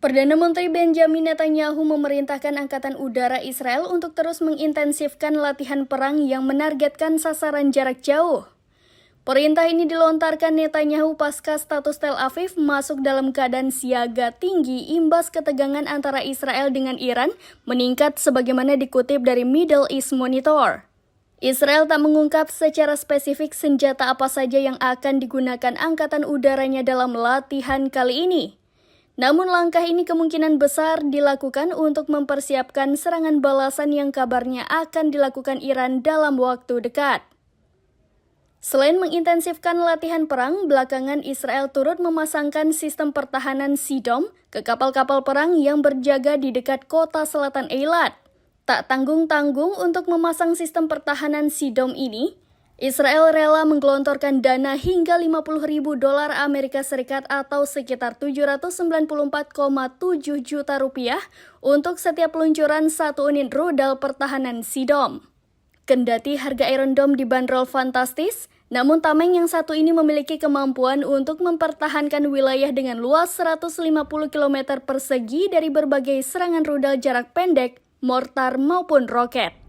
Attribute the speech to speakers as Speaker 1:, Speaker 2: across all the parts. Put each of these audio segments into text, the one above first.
Speaker 1: Perdana Menteri Benjamin Netanyahu memerintahkan Angkatan Udara Israel untuk terus mengintensifkan latihan perang yang menargetkan sasaran jarak jauh. Perintah ini dilontarkan Netanyahu pasca status Tel Aviv masuk dalam keadaan siaga tinggi imbas ketegangan antara Israel dengan Iran meningkat sebagaimana dikutip dari Middle East Monitor. Israel tak mengungkap secara spesifik senjata apa saja yang akan digunakan Angkatan Udaranya dalam latihan kali ini. Namun langkah ini kemungkinan besar dilakukan untuk mempersiapkan serangan balasan yang kabarnya akan dilakukan Iran dalam waktu dekat. Selain mengintensifkan latihan perang, belakangan Israel turut memasangkan sistem pertahanan Sea Dome ke kapal-kapal perang yang berjaga di dekat kota selatan Eilat. Tak tanggung-tanggung untuk memasang sistem pertahanan Sea Dome ini, Israel rela menggelontorkan dana hingga $50.000 Amerika Serikat atau sekitar 794,7 juta rupiah untuk setiap peluncuran satu unit rudal pertahanan Sea Dome. Kendati harga Iron Dome dibanderol fantastis, namun tameng yang satu ini memiliki kemampuan untuk mempertahankan wilayah dengan luas 150 km persegi dari berbagai serangan rudal jarak pendek, mortar maupun roket.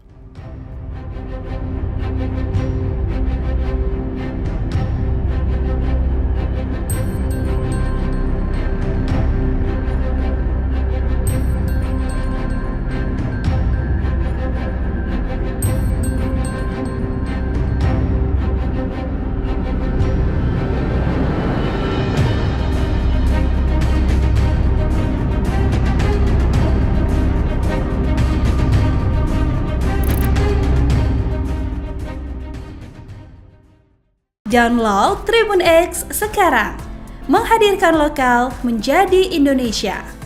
Speaker 2: Download Tribun X sekarang, menghadirkan lokal menjadi Indonesia.